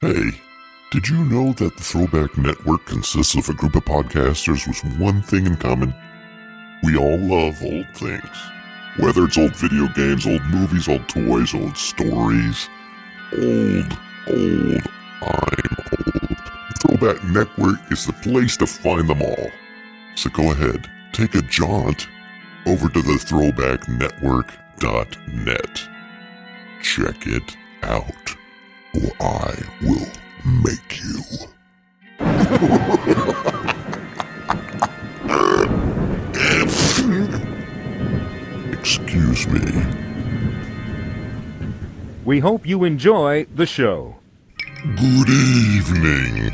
Hey, did you know that the Throwback Network consists of a group of podcasters with one thing in common? We all love old things. Whether it's old video games, old movies, old toys, old stories. Old, I'm old. The Throwback Network is the place to find them all. So go ahead, take a jaunt over to the throwbacknetwork.net. Check it out, or I will make you. Excuse me. We hope you enjoy the show. Good evening.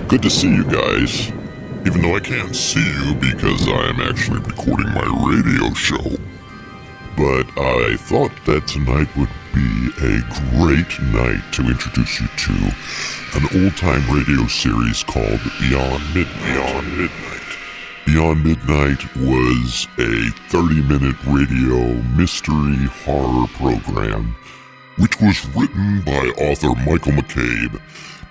Good to see you guys. Even though I can't see you because I am actually recording my radio show. But I thought that tonight would be a great night to introduce you to an old-time radio series called Beyond Midnight. Beyond Midnight was a 30-minute radio mystery horror program which was written by author Michael McCabe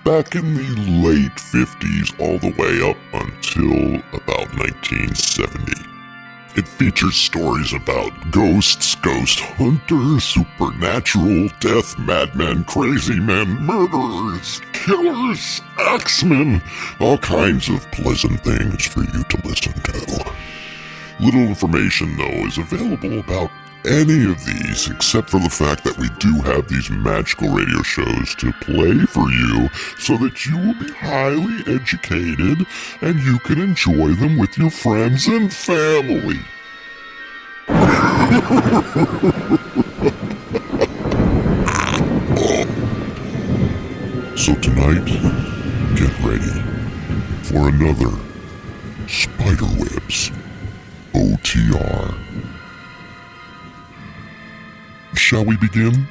back in the late 50s all the way up until about 1970. It features stories about ghosts, ghost hunters, supernatural, death, madmen, crazy men, murderers, killers, axemen, all kinds of pleasant things for you to listen to. Little information, though, is available about any of these, except for the fact that we do have these magical radio shows to play for you so that you will be highly educated and you can enjoy them with your friends and family. So tonight, get ready for another Spiderwebs OTR. Shall we begin?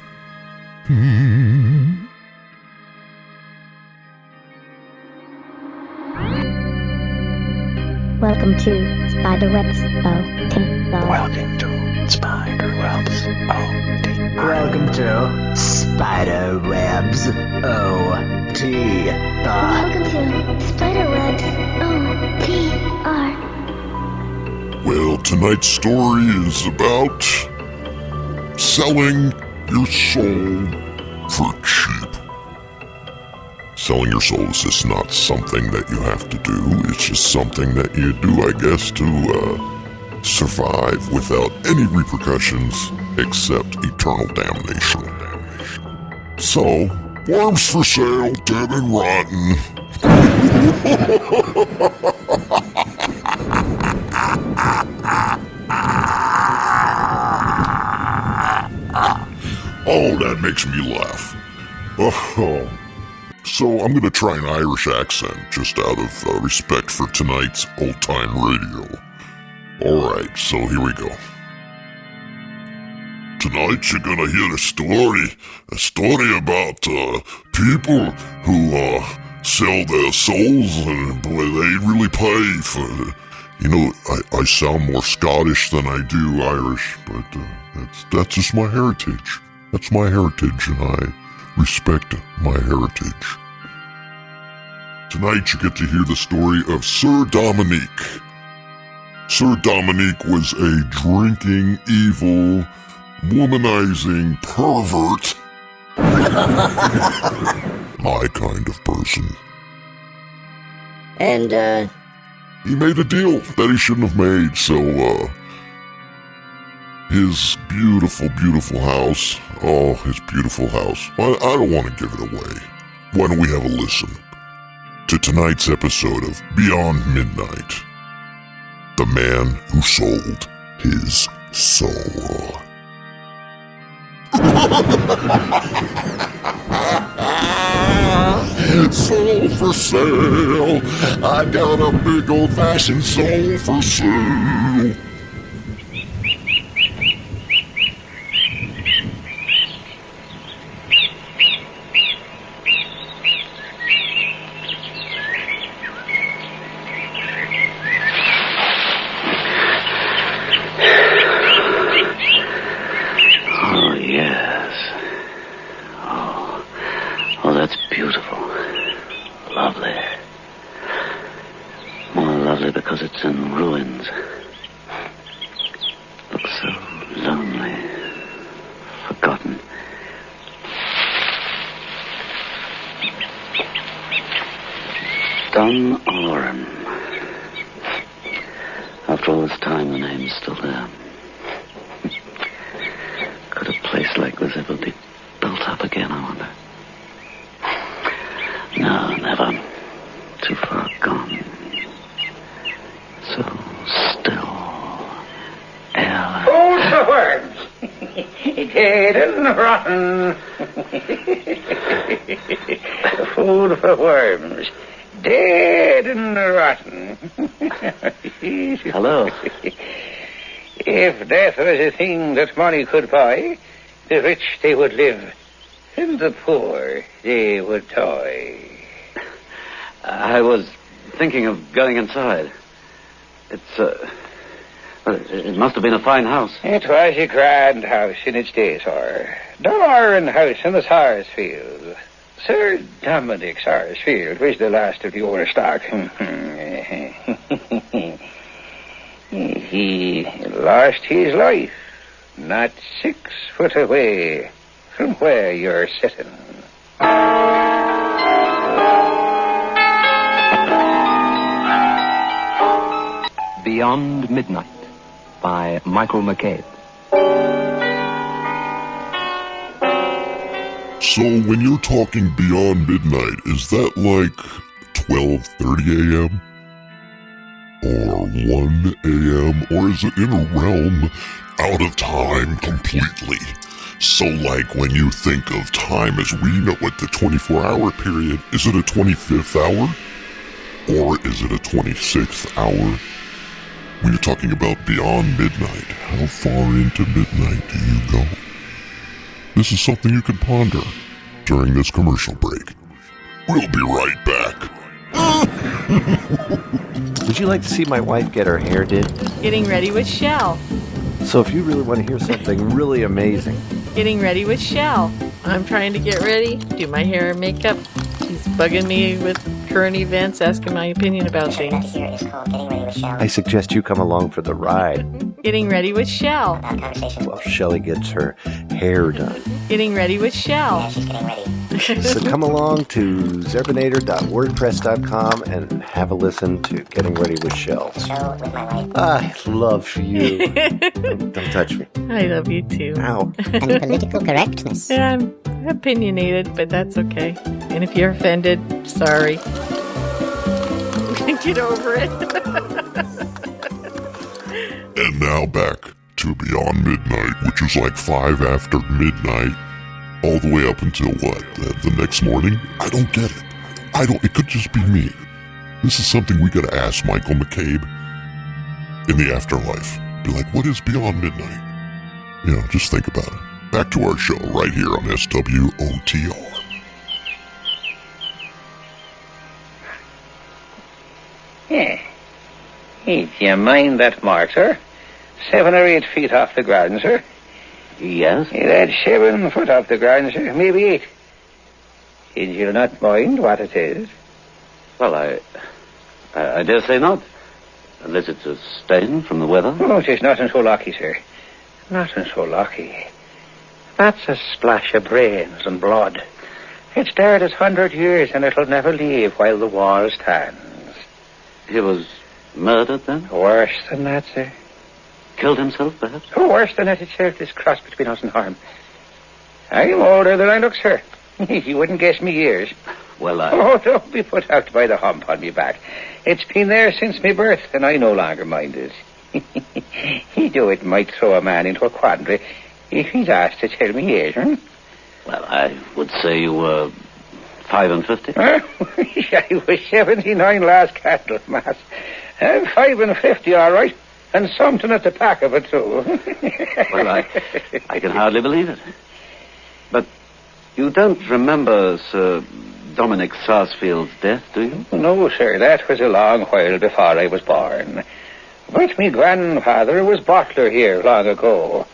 Welcome to Spiderwebs OTR. Welcome to Spiderwebs OTR. Welcome to Spiderwebs OTR. Welcome to Spiderwebs OTR. Well, tonight's story is about selling your soul for cheap. Selling your soul is just not something that you have to do. It's just something that you do, I guess, to survive without any repercussions except eternal damnation. So, worms for sale, dead and rotten. Oh, that makes me laugh. Oh. So I'm going to try an Irish accent just out of respect for tonight's old-time radio. Alright, so here we go. Tonight you're going to hear a story about people who sell their souls, and boy, they really pay for... You know, I sound more Scottish than I do Irish, but that's just my heritage. That's my heritage, and I respect my heritage. Tonight you get to hear the story of Sir Dominic. Sir Dominic was a drinking, evil, womanizing pervert. My kind of person. And, He made a deal that he shouldn't have made, so, his beautiful, beautiful house. Oh, his beautiful house. Well, I don't want to give it away. Why don't we have a listen to tonight's episode of Beyond Midnight. The man who sold his soul. Soul for sale. I got a big old-fashioned soul for sale. Oh, yes. Don Oren. After all this time, the name's still there. Could a place like this ever be built up again, I wonder? No, never. Too far gone. So still. Airless. Food for worms. Dead and rotten. Food for worms. Dead and rotten. Hello. If death was a thing that money could buy, the rich they would live, and the poor they would toy. I was thinking of going inside. It must have been a fine house. It was a grand house in its day, sir. Doran House in the Sarsfield. Sir Dominic Sarsfield was the last of the owner stock. He lost his life not 6 foot away from where you're sitting. Beyond Midnight by Michael McCabe. So when you're talking beyond midnight, is that like 12:30 a.m.? Or 1 a.m.? Or is it in a realm out of time completely? So like when you think of time as we know it, the 24-hour period, is it a 25th hour? Or is it a 26th hour? When you're talking about beyond midnight, how far into midnight do you go? This is something you can ponder during this commercial break. We'll be right back. Would you like to see my wife get her hair did? Getting ready with Shell. So if you really want to hear something really amazing, Getting ready with Shell. I'm trying to get ready, do my hair and makeup. She's bugging me with current events, asking my opinion about things. I suggest you come along for the ride Getting ready with Shell. while Shelley gets her hair done. Getting ready with Shell. So come along to zerbinator.wordpress.com and have a listen to Getting Ready with Shell. I love you. Don't touch me. I love you too. Ow. And political correctness. Yeah, I'm opinionated, but that's okay. And if you're offended, sorry. Get over it. And now back to Beyond Midnight, which is like 5 after midnight, all the way up until what? The next morning? I don't get it. It could just be me. This is something we gotta ask Michael McCabe in the afterlife. Be like, what is Beyond Midnight? You know, just think about it. Back to our show right here on SW-OTR. Yeah. Hey, do you mind that mark, sir? 7 or 8 feet off the ground, sir. Yes? That's 7 foot off the ground, sir. Maybe 8. Did you not mind what it is? Well, I dare say not. Unless it's a stain from the weather. Oh, 'tis nothing so lucky, sir. Nothing so lucky. That's a splash of brains and blood. It's there this 100 years, and it'll never leave while the wall stands. He was murdered then? Worse than that, sir. Killed himself, perhaps? Oh, worse than that itself, this cross between us and harm. I'm older than I look, sir. You wouldn't guess me years. Well, Oh, don't be put out by the hump on me back. It's been there since me birth, and I no longer mind it. Though it might throw a man into a quandary if he's asked to tell me age, huh? Well, I would say you were 55. I was 79 last Candlemas. I'm 55, all right. And something at the back of it, too. Well, I can hardly believe it. But you don't remember Sir Dominic Sarsfield's death, do you? No, sir, that was a long while before I was born. But me grandfather was butler here long ago.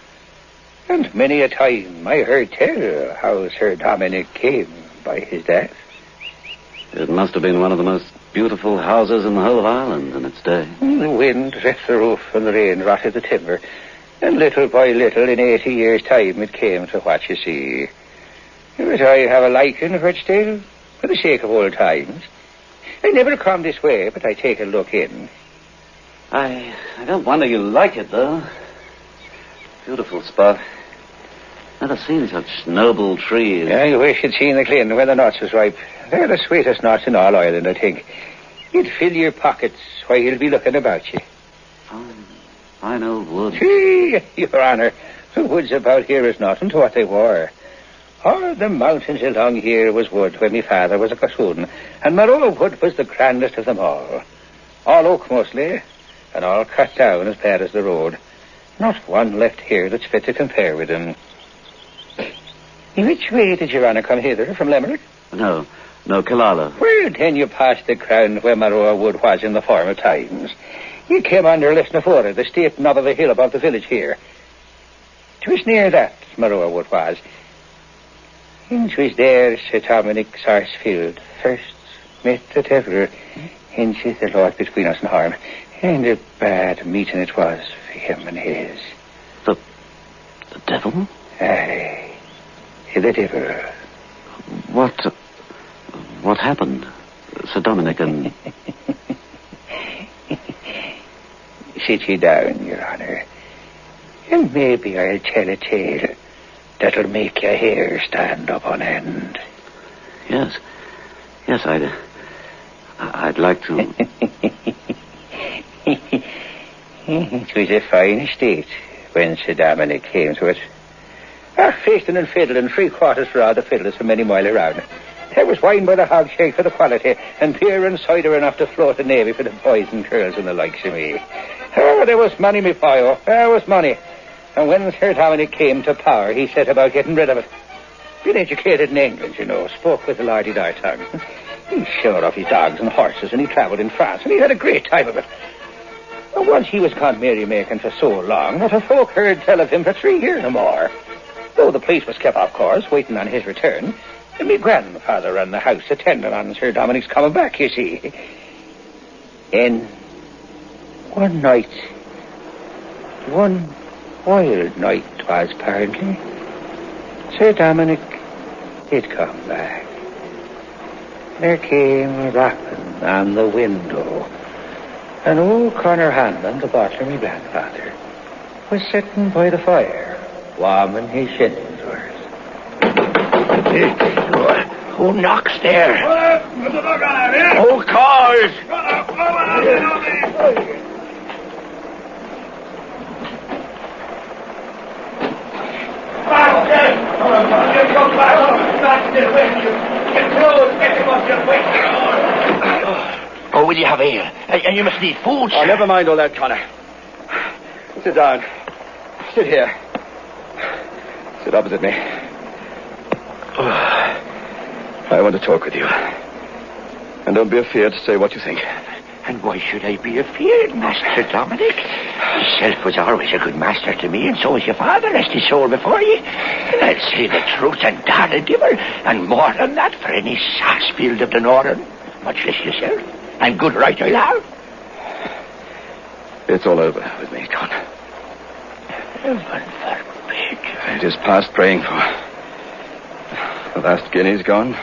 And many a time I heard tell how Sir Dominic came by his death. It must have been one of the most beautiful houses in the whole of Ireland in its day. The wind ripped the roof and the rain rotted the timber. And little by little, in 80 years' time, it came to what you see. But I have a liking for it still, for the sake of old times. I never come this way, but I take a look in. I don't wonder you like it, though. Beautiful spot. Never seen such noble trees. I wish you'd seen the Clint when the nuts was ripe. They're the sweetest nuts in all Ireland, I think. You'd fill your pockets while you'll be looking about you. Fine old wood. Gee, Your Honour, the woods about here is nothing to what they were. All the mountains along here was wood when my father was a gossoon, and Maroa wood was the grandest of them all. All oak mostly, and all cut down as bad as the road. Not one left here that's fit to compare with them. Which way did Your Honour come hither, from Limerick? No, Killala. Well, then you passed the crown where Maroa wood was in the former times. You came under Lisnafora, the steep knob of a hill above the village here. 'Twas near that Maroa wood was. And 'twas there Sir Dominic Sarsfield first met the devil. And 'tis the Lord between us and harm. And a bad meeting it was for him and his. The devil? Aye, the devil. What happened, Sir Dominic and... Sit ye down, Your Honour, and maybe I'll tell a tale that'll make your hair stand up on end. Yes, I'd like to. It was a fine estate when Sir Dominic came to it. Feasting and fiddling, 3/4 for all the fiddlers for many mile around. There was wine by the hogshead for the quality, and beer and cider enough to float the navy for the boys and girls and the likes of me. Oh, there was money, me boyo. There was money. And when Sir Dominic came to power, he set about getting rid of it. Been educated in England, you know, spoke with a lardy-dar tongue. He showed off his dogs and horses, and he travelled in France, and he had a great time of it. And once he was gone merry-making for so long, not a folk heard tell of him for 3 years or more. Though the police was kept, of course, waiting on his return. And me grandfather ran the house attending on Sir Dominic's coming back, you see. And one night, one wild night 'twas apparently, Sir Dominic did come back. There came a rapping on the window, and old Connor Hanlon, the butler, me grandfather, was sitting by the fire, warming his shins worth. Who knocks there? Who calls? Oh, will you have ale? And you must need food, sir. Oh, never mind all that, Connor. Sit down. Sit here. Sit opposite me. I want to talk with you. And don't be afraid to say what you think. And why should I be afeard, Master Dominic? Yourself was always a good master to me, and so was your father, rest his soul before ye. And I'll say the truth and darn a divil, and more than that for any Sarsfield of the Northern, much less yourself. And good right I'll have. It's all over with me, Connor. Heaven forbid. It is past praying for. The last guinea's gone.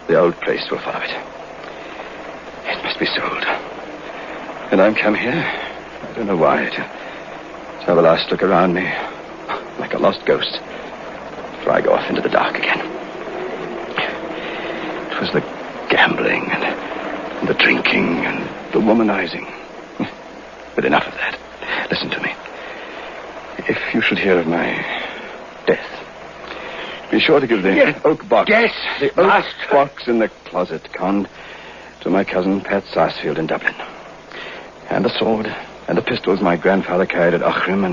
The old place will follow it. It must be sold. And I'm come here, I don't know why, to have a last look around me, like a lost ghost, before I go off into the dark again. It was the gambling and the drinking and the womanizing. But enough of that. Listen to me. If you should hear of my death, be sure to give the oak box. Yes, the oak box in the closet, Con, to my cousin Pat Sarsfield in Dublin. And the sword and the pistols my grandfather carried at Ochrim,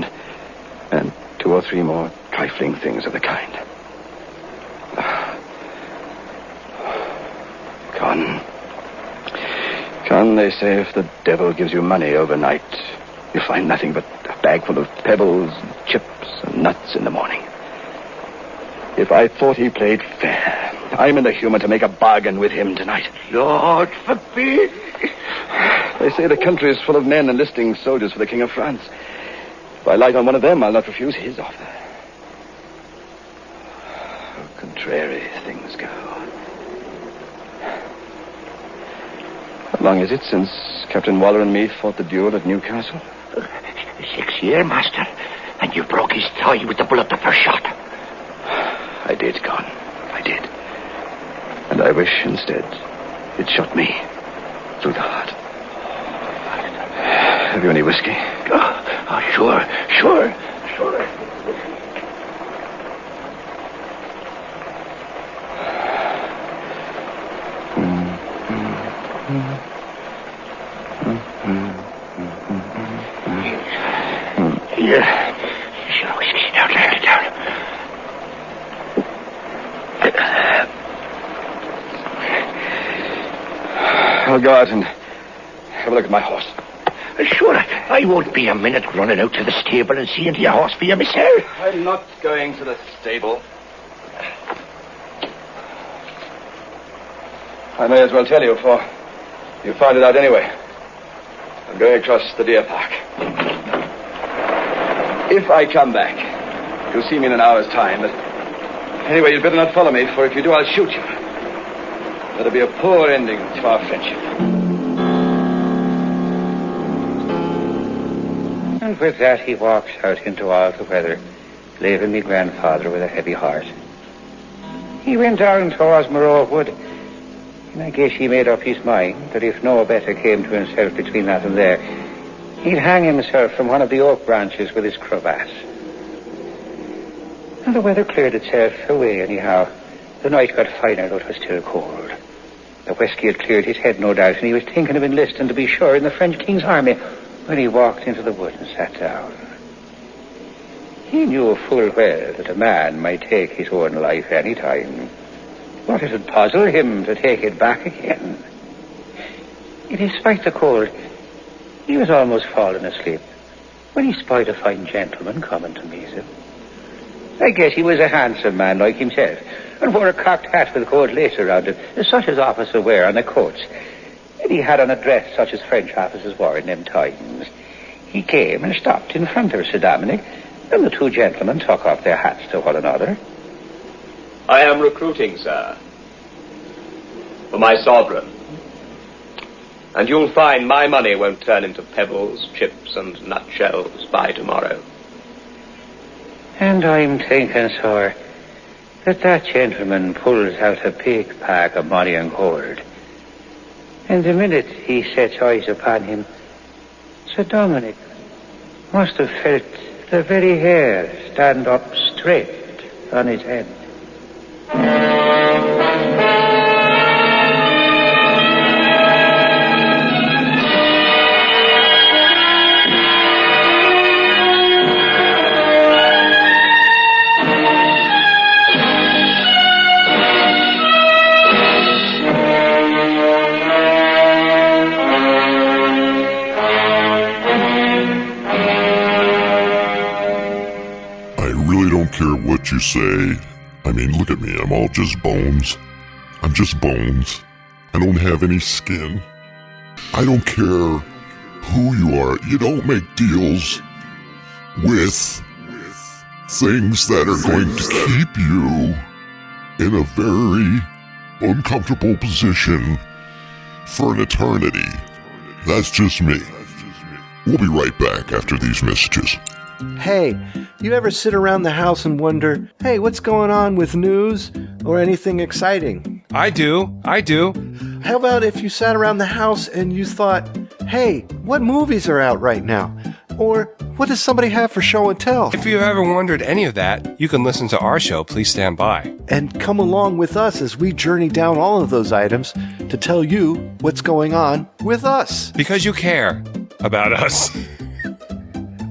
and 2 or 3 more trifling things of the kind. Con, they say if the devil gives you money overnight, you'll find nothing but a bag full of pebbles, and chips, and nuts in the morning. If I thought he played fair, I'm in the humor to make a bargain with him tonight. Lord forbid. They say the country is full of men enlisting soldiers for the King of France. If I light on one of them, I'll not refuse his offer. How contrary things go. How long is it since Captain Waller and me fought the duel at Newcastle? 6 years, master. And you broke his thigh with the bullet the first shot. I did, Con. I did. And I wish, instead, it shot me through the heart. Have you any whiskey? Oh, sure. Here. Sure, whiskey. Down. I'll go out and have a look at my horse. Sure, I won't be a minute running out to the stable and seeing to your horse for you myself. I'm not going to the stable. I may as well tell you, for you find it out anyway. I'm going across the deer park. If I come back, you'll see me in an hour's time, but anyway, you'd better not follow me, for if you do, I'll shoot you. That'll be a poor ending to our friendship. And with that, he walks out into all the weather, leaving me grandfather with a heavy heart. He went down towards Moreau Wood, and I guess he made up his mind that if no better came to himself between that and there, he'd hang himself from one of the oak branches with his crevasse. And the weather cleared itself away anyhow. The night got finer, though it was still cold. The whiskey had cleared his head, no doubt, and he was thinking of enlisting, to be sure, in the French King's army, when he walked into the wood and sat down. He knew full well that a man might take his own life any time, but it would puzzle him to take it back again. Yet, despite the cold, he was almost falling asleep when he spied a fine gentleman coming to meet him. I guess he was a handsome man like himself, and wore a cocked hat with gold lace around it, such as officers wear on their coats. And he had on a dress such as French officers wore in them times. He came and stopped in front of Sir Dominic, and the two gentlemen took off their hats to one another. I am recruiting, sir, for my sovereign. And you'll find my money won't turn into pebbles, chips, and nutshells by tomorrow. And I'm thinking, sir, that gentleman pulls out a big pack of money and gold. And the minute he sets eyes upon him, Sir Dominic must have felt the very hair stand up straight on his head. Care what you say. I mean, look at me. I'm all just bones. I'm just bones. I don't have any skin. I don't care who you are. You don't make deals with things that are going to keep you in a very uncomfortable position for an eternity. That's just me. We'll be right back after these messages. Hey, you ever sit around the house and wonder, hey, what's going on with news or anything exciting? I do. How about if you sat around the house and you thought, hey, what movies are out right now? Or what does somebody have for show and tell? If you've ever wondered any of that, you can listen to our show, Please Stand By. And come along with us as we journey down all of those items to tell you what's going on with us. Because you care about us.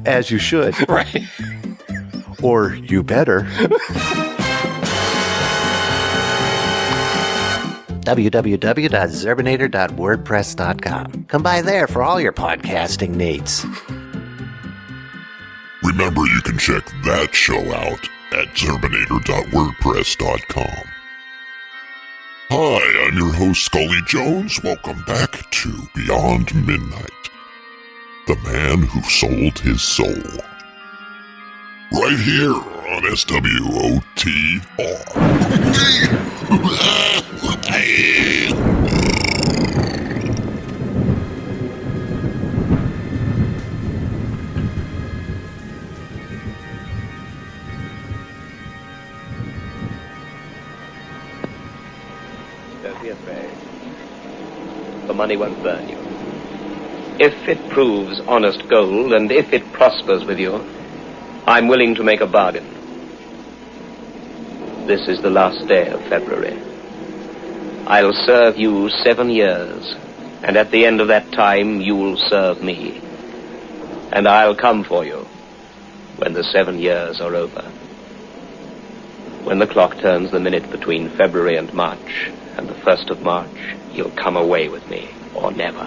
As you should. Right. Or you better. www.zerbinator.wordpress.com. Come by there for all your podcasting needs. Remember, you can check that show out at zerbinator.wordpress.com. Hi, I'm your host, Skully Jones. Welcome back to Beyond Midnight. The man who sold his soul. Right here on SW-OTR. be afraid. The money won't burn you. If it proves honest gold, and if it prospers with you, I'm willing to make a bargain. This is the last day of February. I'll serve you 7 years, and at the end of that time, you'll serve me. And I'll come for you when the 7 years are over. When the clock turns the minute between February and March, and the 1st of March, you'll come away with me, or never.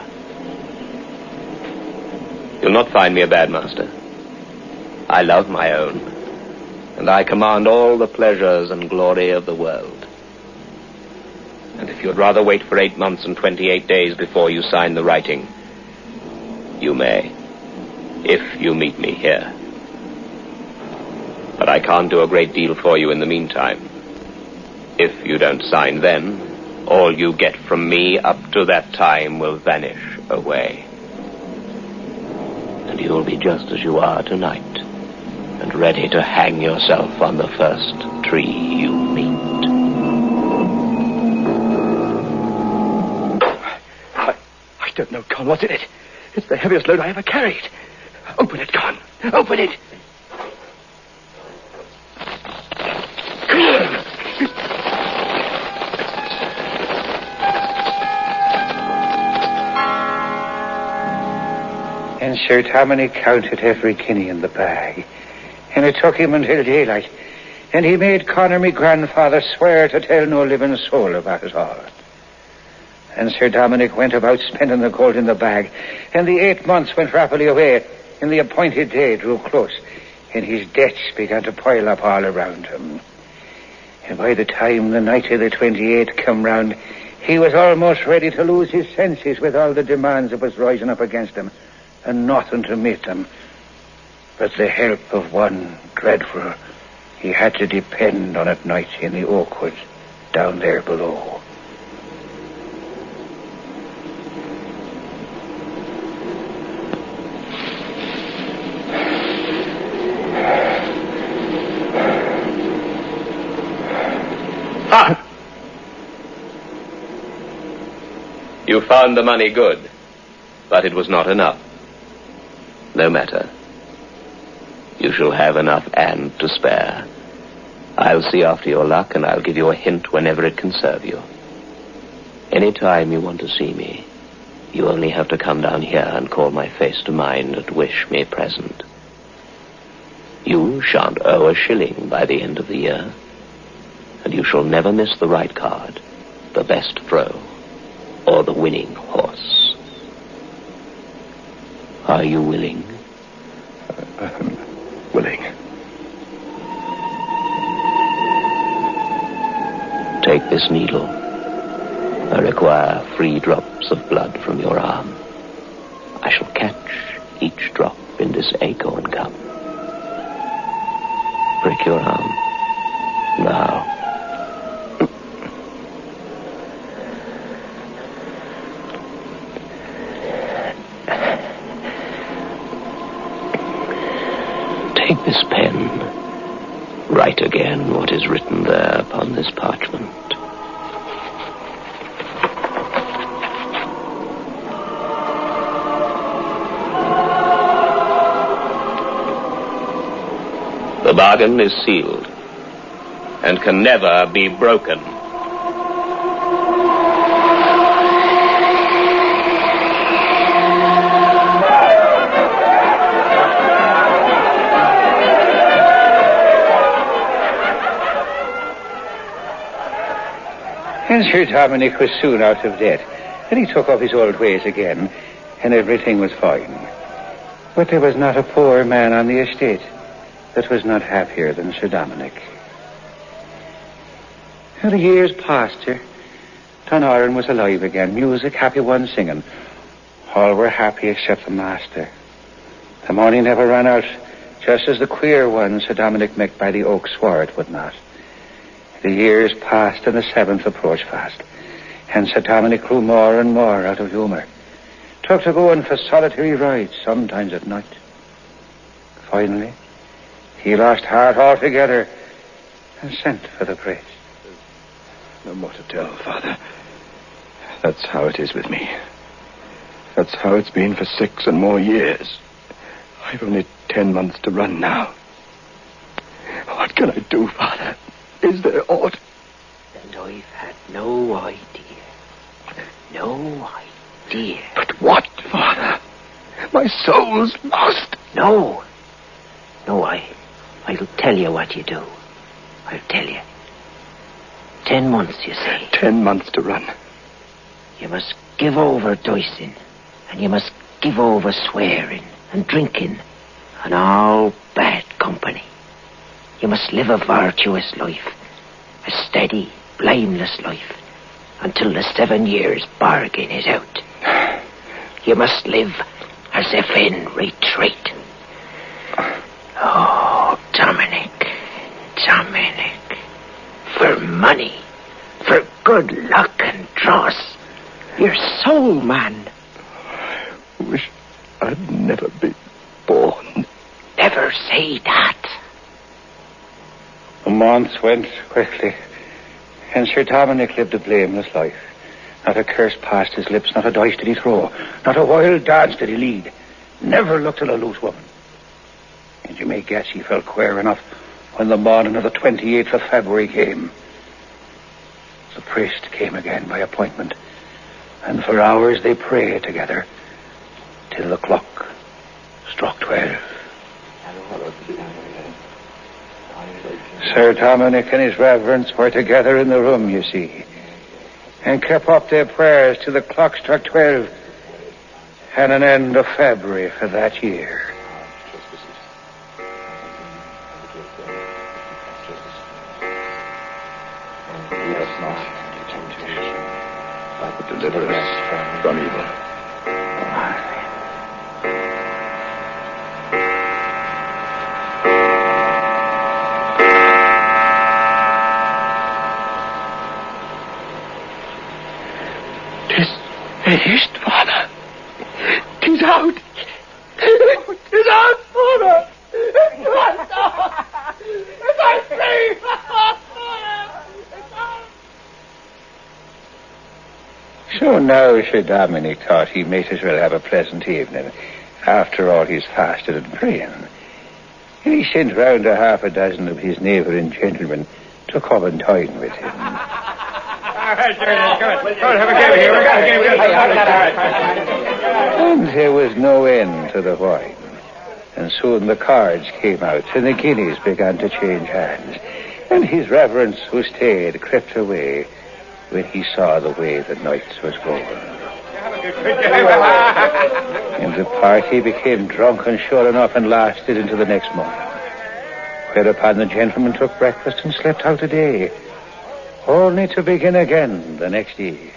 You'll not find me a bad master. I love my own, and I command all the pleasures and glory of the world. And if you'd rather wait for 8 months and 28 days before you sign the writing, you may, if you meet me here. But I can't do a great deal for you in the meantime. If you don't sign then, all you get from me up to that time will vanish away. And you'll be just as you are tonight, and ready to hang yourself on the first tree you meet. I don't know, Con. What's in it? It's the heaviest load I ever carried. Open it, Con. Open it. And Sir Dominic counted every guinea in the bag. And it took him until daylight. And he made Connor, me grandfather, swear to tell no living soul about it all. And Sir Dominic went about spending the gold in the bag. And the 8 months went rapidly away. And the appointed day drew close. And his debts began to pile up all around him. And by the time the night of the 28th come round, he was almost ready to lose his senses with all the demands that was rising up against him. And nothing to meet them but the help of one dreadful he had to depend on at night in the oak woods down there below. Ha! You found the money good, but it was not enough. No matter. You shall have enough and to spare. I'll see after your luck, and I'll give you a hint whenever it can serve you. Any time you want to see me, you only have to come down here and call my face to mind and wish me present. You shan't owe a shilling by the end of the year, and you shall never miss the right card, the best throw, or the winning horse. Are you willing? Willing. Take this needle. I require 3 drops of blood from your arm. I shall catch each drop in this acorn cup. Prick your arm. Now. Take this pen. Write again what is written there upon this parchment. The bargain is sealed and can never be broken. And Sir Dominic was soon out of debt, and he took up his old ways again, and everything was fine. But there was not a poor man on the estate that was not happier than Sir Dominic. And the years passed her. Tonarn was alive again, music, happy ones singing. All were happy except the master. The money never ran out, just as the queer one Sir Dominic met by the oak swore it would not. The years passed and the 7th approached fast, and Sir Dominic grew more and more out of humour. Took to going for solitary rides, sometimes at night. Finally, he lost heart altogether and sent for the priest. No more to tell, Father. That's how it is with me. That's how it's been for 6 and more years. I've only 10 months to run now. What can I do, Father? Is there aught? And I've had no idea. No idea. But what, Father? My soul's lost. No. No, I'll tell you what you do. I'll tell you. 10 months, you say. 10 months to run. You must give over dicing, and you must give over swearing and drinking and all bad company. You must live a virtuous life, a steady, blameless life, until the 7 years bargain is out. You must live as if in retreat. Oh, Dominic, for money, for good luck and dross, you're soul, man. I wish I'd never been born. Never say that. The months went quickly, and Sir Dominic lived a blameless life. Not a curse passed his lips, not a dice did he throw, not a wild dance did he lead. Never looked at a loose woman. And you may guess he felt queer enough when the morning of the 28th of February came. The priest came again by appointment, and for hours they prayed together till the clock struck 12. Sir Dominic and his reverence were together in the room, you see, and kept up their prayers till the clock struck 12, and an end of February for that year. Deliver us from evil. It is, Father. 'Tis out. 'Tis out, Father. It's out. It's out, please. So now Sir Dominic thought he might as well have a pleasant evening. After all, he's fasted and praying. And he sent round a half a dozen of his neighbouring gentlemen to come and dine with him. And there was no end to the wine. And soon the cards came out and the guineas began to change hands. And his reverence who stayed crept away when he saw the way the night was going. And the party became drunk and sure enough and lasted into the next morning. Whereupon the gentlemen took breakfast and slept out a day, only to begin again the next year.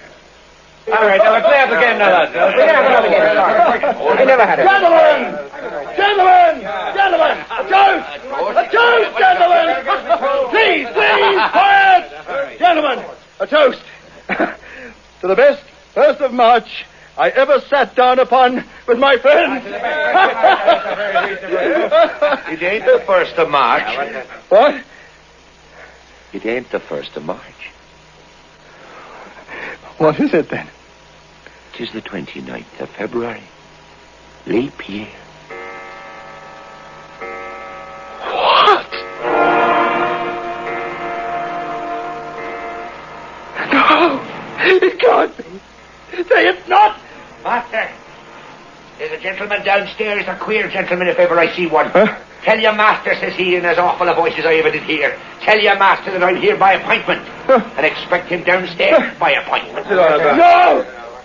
All right, now let's play up again now, lads. I never had it. Gentlemen! A toast, gentlemen! Please, quiet! Gentlemen, a toast to the best 1st of March I ever sat down upon with my friends. It ain't the 1st of March. What? It ain't the 1st of March. What is it then? 'Tis the 29th of February. Leap year. What? No, it can't be. Say it's not. Master, there's a gentleman downstairs, a queer gentleman if ever I see one. Huh? Tell your master, says he, in as awful a voice as I ever did hear. Tell your master that I'm here by appointment. And expect him downstairs by appointment. No!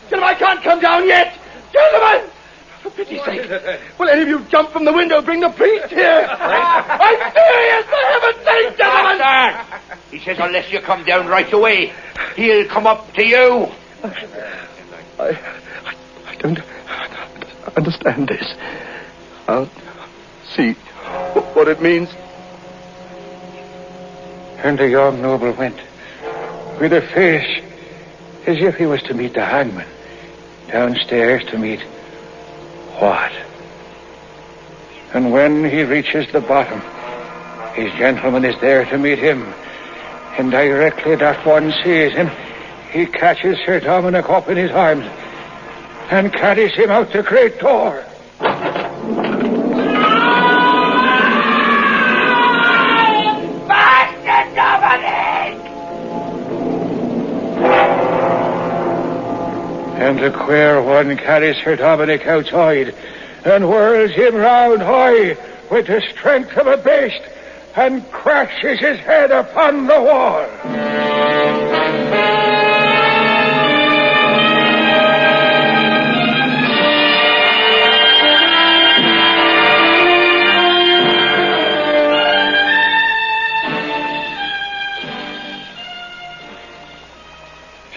Gentlemen, I can't come down yet! Gentlemen! For pity's sake, will any of you jump from the window, bring the priest here? I'm serious, for heaven's sake, gentlemen! Master! He says unless you come down right away, he'll come up to you. I don't understand this. I'll see what it means. And the young noble went, with a face as if he was to meet the hangman, downstairs to meet what? And when he reaches the bottom, his gentleman is there to meet him, and directly that one sees him, he catches Sir Dominic up in his arms and carries him out the great door. Master Dominic! And the queer one carries Sir Dominic outside and whirls him round high with the strength of a beast and crashes his head upon the wall.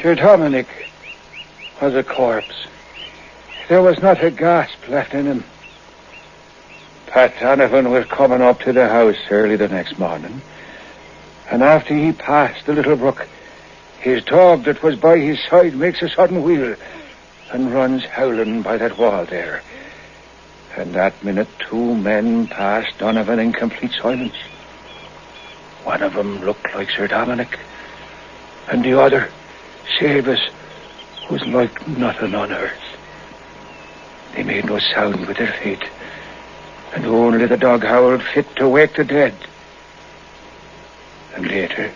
Sir Dominic was a corpse. There was not a gasp left in him. Pat Donovan was coming up to the house early the next morning, and after he passed the little brook, his dog that was by his side makes a sudden wheel and runs howling by that wall there. And that minute 2 men passed Donovan in complete silence. One of them looked like Sir Dominic, and the other, Seamus, was like nothing on earth. They made no sound with their feet, and only the dog howled fit to wake the dead. And later,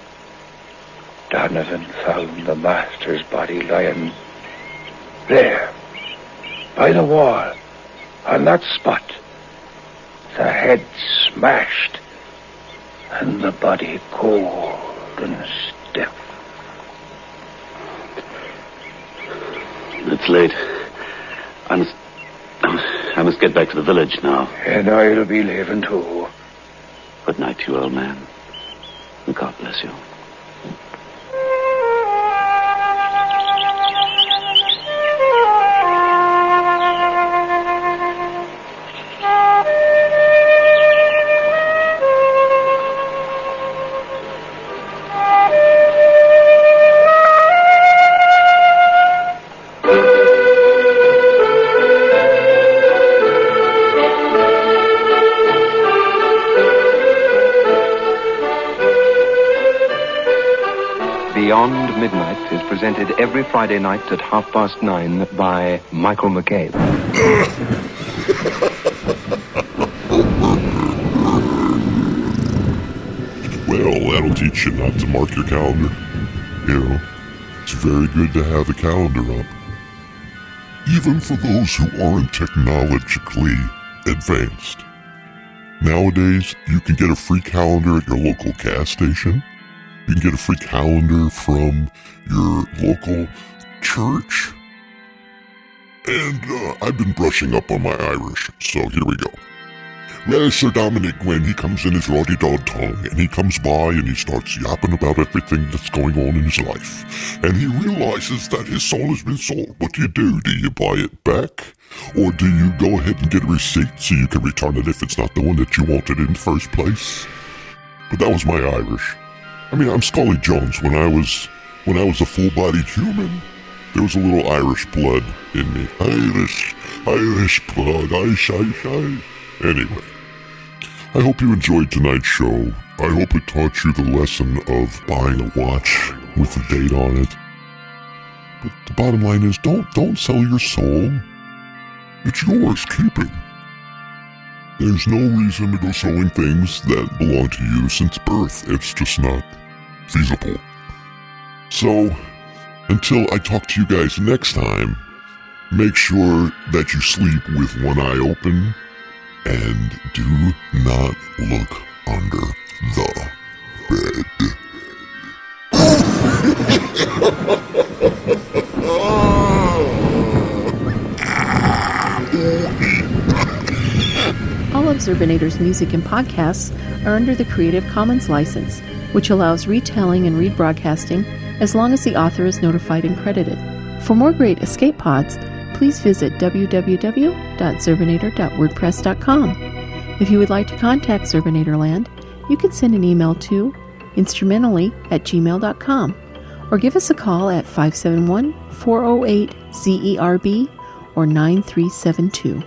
Donovan found the master's body lying there, by the wall, on that spot. The head smashed, and the body cold and stiff. It's late. I must get back to the village now. And I'll be leaving too. Good night to you, old man. And God bless you. Beyond Midnight is presented every Friday night at 9:30 by Michael McCabe. Well, that'll teach you not to mark your calendar. You know, it's very good to have the calendar up. Even for those who aren't technologically advanced. Nowadays, you can get a free calendar at your local gas station. You can get a free calendar from your local church. And I've been brushing up on my Irish, so here we go. Well, Sir Dominic, when he comes in his rowdy dog tongue, and he comes by and he starts yapping about everything that's going on in his life, and he realizes that his soul has been sold, what do you do? Do you buy it back? Or do you go ahead and get a receipt so you can return it if it's not the one that you wanted in the first place? But that was my Irish. I mean, I'm Skully Jones. When I was a full-bodied human, there was a little Irish blood in me. Irish blood, Irish. Anyway, I hope you enjoyed tonight's show. I hope it taught you the lesson of buying a watch with a date on it. But the bottom line is, don't sell your soul. It's yours, keep it. There's no reason to go selling things that belong to you since birth. It's just not feasible. So, until I talk to you guys next time, make sure that you sleep with one eye open and do not look under the bed. All of Zerbinator's music and podcasts are under the Creative Commons license, which allows retelling and rebroadcasting as long as the author is notified and credited. For more great escape pods, please visit www.zerbinator.wordpress.com. If you would like to contact Zerbinatorland, you can send an email to instrumentally@gmail.com or give us a call at 571-408-ZERB or 9372.